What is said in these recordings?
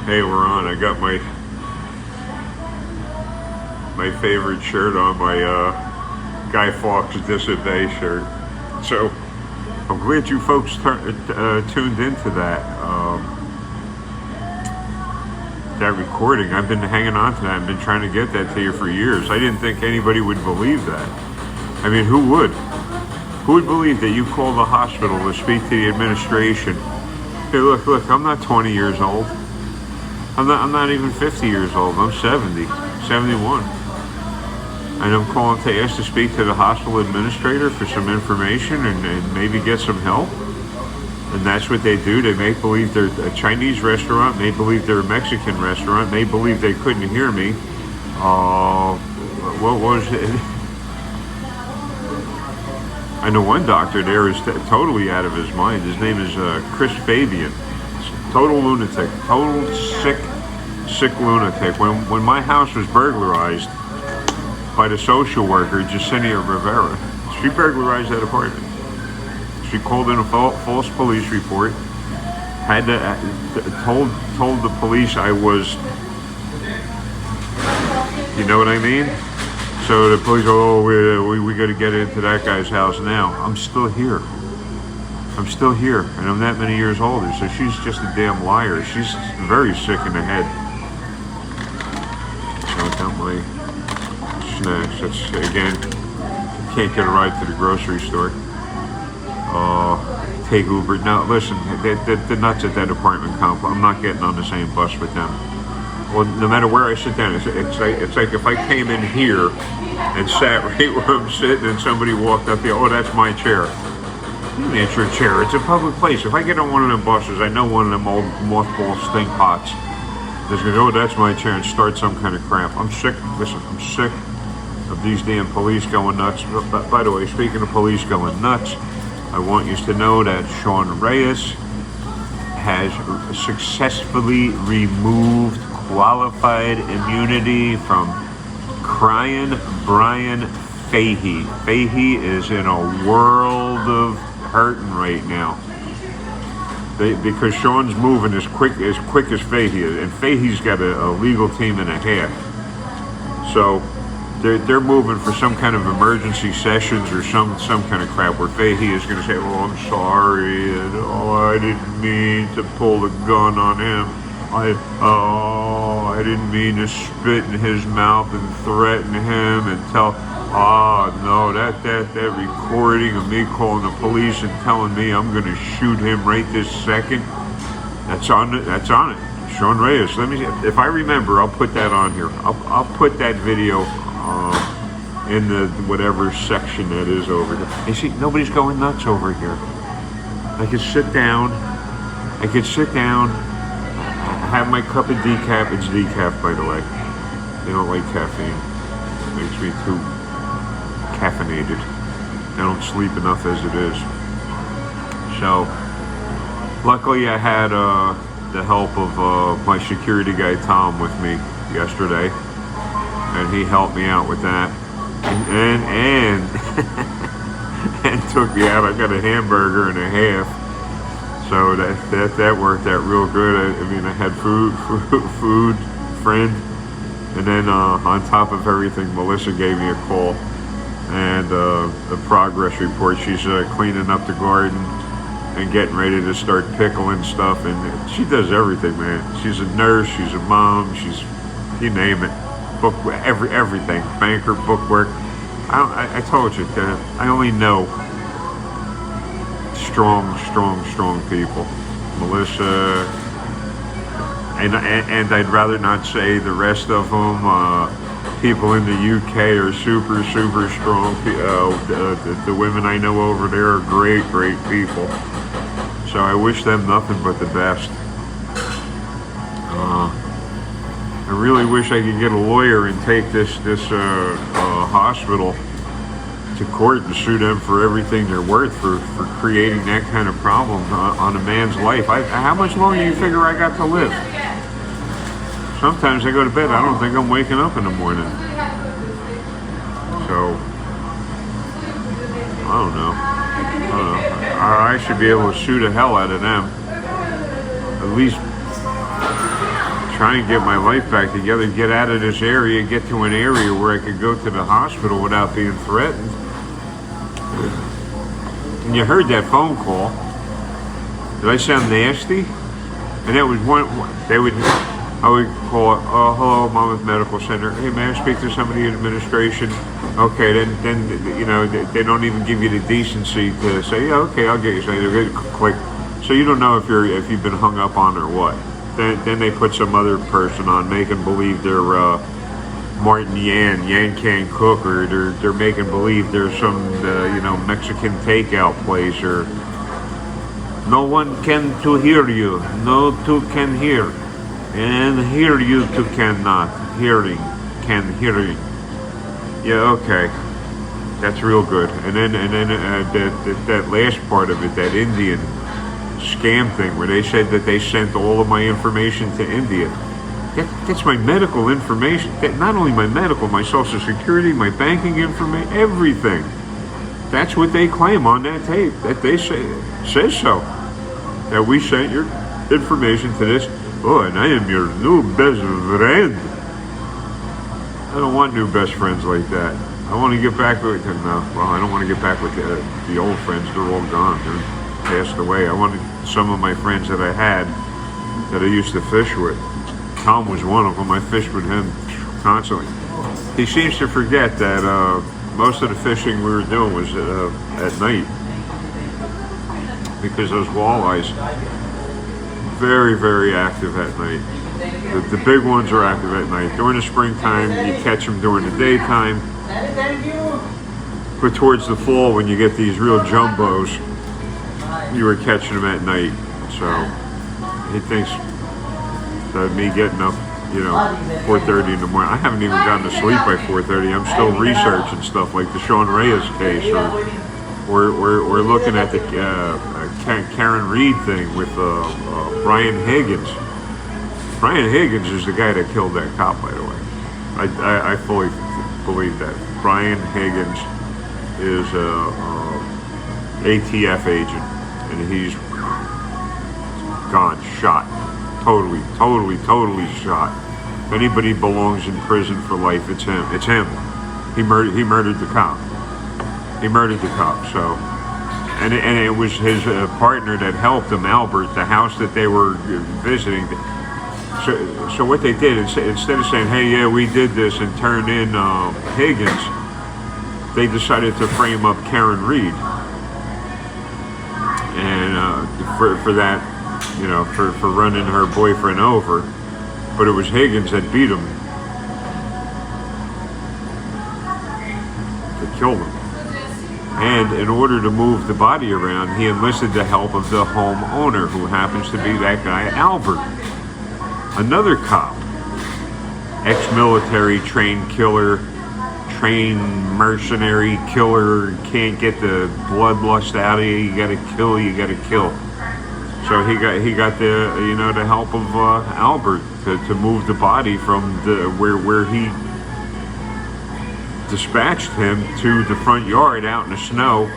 Hey, we're on. I got my favorite shirt on, my Guy Fawkes Disobey shirt. So I'm glad you folks tuned into that recording. I've been hanging on to that and been trying to get that to you for years. I didn't think anybody would believe that. I mean, who would? Who would believe that you call the hospital to speak to the administration? Hey, look, I'm not 20 years old. I'm not even 50 years old. I'm 70, 71. And I'm calling to ask to speak to the hospital administrator for some information and maybe get some help. And that's what they do. They make believe they're a Chinese restaurant. They believe they're a Mexican restaurant. They believe they couldn't hear me. What was it? I know one doctor there is totally out of his mind. His name is Chris Fabian. Total lunatic. Total sick lunatic. When my house was burglarized by the social worker, Jacinia Rivera, she burglarized that apartment. She called in a false police report. Had told the police I was, you know what I mean? So the police go, oh, we got to get into that guy's house now. I'm still here. And I'm that many years older. So she's just a damn liar. She's very sick in the head. So I got my snacks. That's, again, can't get a ride to the grocery store. Take Uber. Now listen, the nuts at that apartment complex, I'm not getting on the same bus with them. Well, no matter where I sit down, it's like if I came in here and sat right where I'm sitting and somebody walked up here, oh, that's my chair. It's your chair. It's a public place. If I get on one of them buses, I know one of them old mothball stink pots is going to go, oh, that's my chair, and start some kind of crap. I'm sick. Listen, I'm sick of these damn police going nuts. By the way, speaking of police going nuts, I want you to know that Sean Reyes has successfully removed qualified immunity from Cryin Brian Fahey. Fahey is in a world of hurting right now. Because Sean's moving as quick as Fahey is, and Fahey's got a legal team and a half. So they're moving for some kind of emergency sessions or some kind of crap where Fahey is going to say, oh, I'm sorry, and oh, I didn't mean to pull the gun on him. I didn't mean to spit in his mouth and threaten him and tell, no, that recording of me calling the police and telling me I'm going to shoot him right this second, that's on it. Sean Reyes, let me see. If I remember, I'll put that on here. I'll put that video in the whatever section that is over there. You see, nobody's going nuts over here. I could sit down, have my cup of decaf. It's decaf, by the way. They don't like caffeine. It makes me too caffeinated. I don't sleep enough as it is. So, luckily I had the help of my security guy Tom with me yesterday, and he helped me out with that, and and took me out. I got a hamburger and a half. So that worked out real good. I mean, I had food, friend, and then on top of everything, Melissa gave me a call and a progress report. She's cleaning up the garden and getting ready to start pickling stuff, and she does everything, man. She's a nurse, she's a mom, she's, you name it, everything, banker, bookwork. I told you, I only know strong people. Melissa, and I'd rather not say the rest of them. People in the UK are super strong. The women I know over there are great people. So I wish them nothing but the best. I really wish I could get a lawyer and take this hospital to court and sue them for everything they're worth for creating that kind of problem on a man's life. How much longer do you figure I got to live? Sometimes I go to bed, I don't think I'm waking up in the morning. So, I don't know. I should be able to sue the hell out of them. at least try and get my life back together, get out of this area, get to an area where I could go to the hospital without being threatened. And you heard that phone call. Did I sound nasty? And that was I would call it, hello, Monmouth Medical Center. Hey, may I speak to somebody in administration? Okay, then they don't even give you the decency to say, yeah, okay, I'll get you. So they click. So you don't know if you've been hung up on or what. Then they put some other person on, making believe they're Martin Yan Can Cook, or they're making believe there's some Mexican takeout place, or no one can to hear you, no two can hear, and hear you two cannot, hearing. Yeah, okay, that's real good. And then that last part of it, that Indian scam thing where they said that they sent all of my information to India. That's my medical information. Not only my medical, my social security, my banking information, everything. That's what they claim on that tape. That they says so. That we sent your information to this. Oh, and I am your new best friend. I don't want new best friends like that. I want to get back with them now. Well, I don't want to get back with the old friends. They're all gone. They're passed away. I wanted some of my friends that I had that I used to fish with. Tom was one of them. I fished with him constantly. He seems to forget that most of the fishing we were doing was at night, because those walleyes very, very active at night. The big ones are active at night. During the springtime, you catch them during the daytime. But towards the fall, when you get these real jumbos, you were catching them at night. So he thinks that me getting up, 4:30 in the morning. I haven't even gotten to sleep by 4:30. I'm still researching stuff like the Sean Reyes case, or we're looking at the Karen Reed thing with Brian Higgins. Brian Higgins is the guy that killed that cop, by the way. I fully believe that. Brian Higgins is a ATF agent, and he's gone, shot. Totally shot. If anybody belongs in prison for life, it's him. It's him. He murdered the cop. So, and it was his partner that helped him, Albert, the house that they were visiting. So what they did, instead of saying, hey, yeah, we did this, and turn in Higgins, they decided to frame up Karen Reed. And for that, for running her boyfriend over. But it was Higgins that beat him, that killed him. And in order to move the body around, he enlisted the help of the homeowner, who happens to be that guy, Albert. Another cop, ex-military, trained killer, trained mercenary killer, can't get the bloodlust out of you, you gotta kill. So he got the help of Albert to move the body from where he dispatched him to the front yard out in the snow.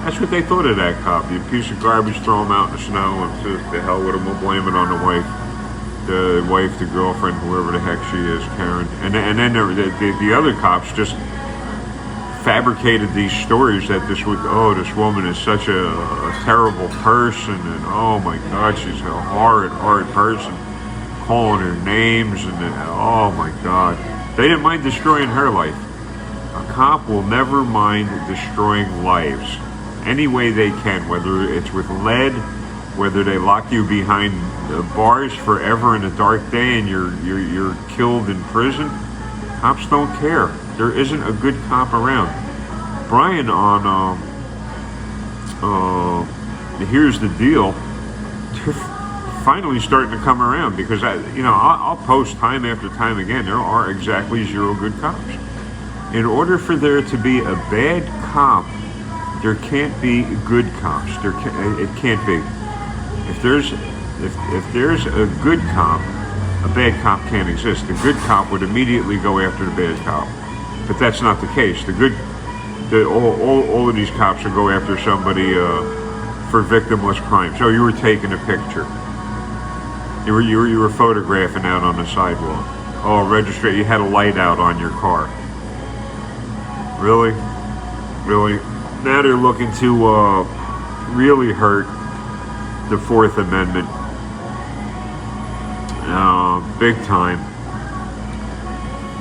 That's what they thought of that cop. You piece of garbage, throw him out in the snow, and to hell with him, we'll blame it on the wife. The girlfriend, whoever the heck she is, Karen. And then the other cops just fabricated these stories that this woman is such a terrible person, and oh my God, she's a horrid person, calling her names, and oh my God. They didn't mind destroying her life. A cop will never mind destroying lives any way they can, whether it's with lead, whether they lock you behind bars forever in a dark day and you're killed in prison. Cops don't care. There isn't a good cop around. Brian on Here's the Deal, they're finally starting to come around, because I'll post time after time again, there are exactly 0 good cops. In order for there to be a bad cop, there can't be good cops. It can't be. If there's a good cop, a bad cop can't exist. The good cop would immediately go after the bad cop, but that's not the case. All of these cops will go after somebody for victimless crime. So you were taking a picture. You were photographing out on the sidewalk. Oh, register. You had a light out on your car. Really? Really? Now they're looking to really hurt the Fourth Amendment. Big time.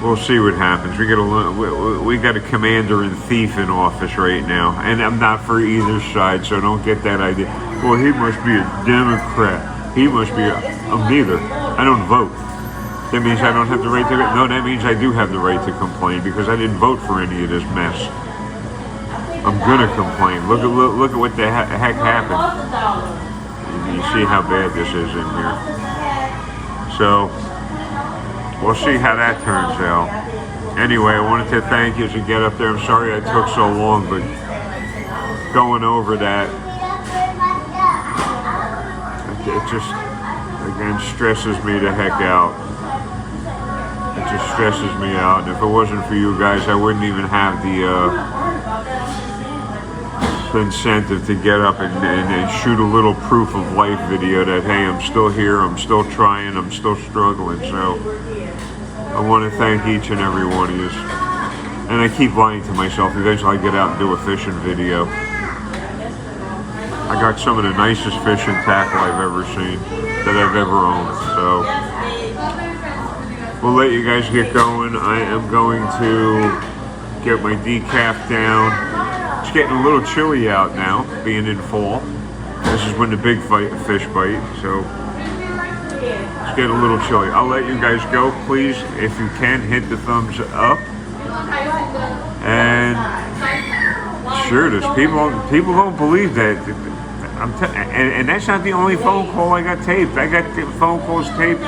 We'll see what happens. We got a commander and thief in office right now, and I'm not for either side, so don't get that idea. Well, he must be a Democrat. He must be I'm neither. I don't vote. That means I don't have the right to. No, that means I do have the right to complain because I didn't vote for any of this mess. I'm gonna complain. Look at what the heck happened. You see how bad this is in here. So we'll see how that turns out. Anyway, I wanted to thank you to get up there. I'm sorry I took so long, but going over that, it just, again, stresses me the heck out. It just stresses me out. And if it wasn't for you guys, I wouldn't even have the incentive to get up and shoot a little proof of life video that, hey, I'm still here, I'm still trying, I'm still struggling. So I want to thank each and every one of you. And I keep lying to myself. Eventually I get out and do a fishing video. I got some of the nicest fishing tackle I've ever seen, that I've ever owned. So we'll let you guys get going. I am going to get my decaf down. It's getting a little chilly out now, being in fall. This is when the big fish bite, so it's getting a little chilly. I'll let you guys go. Please, if you can, hit the thumbs up. And sure, there's people don't believe that. And that's not the only phone call I got taped. I got phone calls taped.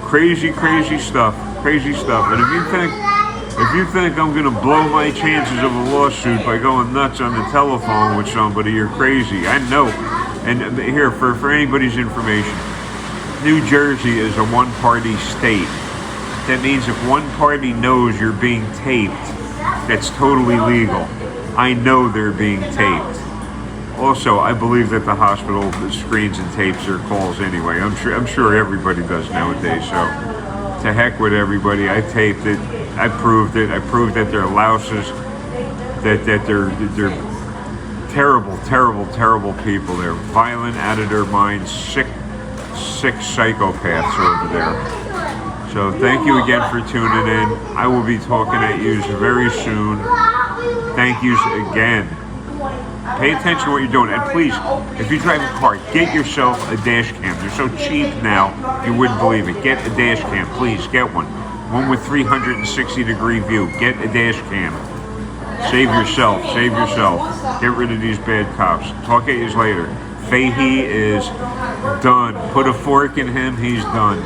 Crazy stuff. Crazy stuff. And if you think I'm gonna blow my chances of a lawsuit by going nuts on the telephone with somebody, you're crazy. I know. And here, for anybody's information, New Jersey is a one-party state. That means if one party knows you're being taped, that's totally legal. I know they're being taped. Also, I believe that the hospital screens and tapes their calls anyway. I'm sure everybody does nowadays. So, to heck with everybody. I taped it. I proved it. I proved that they're louses. That they're terrible people. They're violent, out of their minds, sick psychopaths over there. So thank you again for tuning in. I will be talking at you very soon. Thank you again. Pay attention to what you're doing. And please, if you drive a car, get yourself a dash cam. They're so cheap now, you wouldn't believe it. Get a dash cam. Please, get one. One with 360-degree view. Get a dash cam. Save yourself. Save yourself. Get rid of these bad cops. Talk at you later. Fahey is done. Put a fork in him. He's done.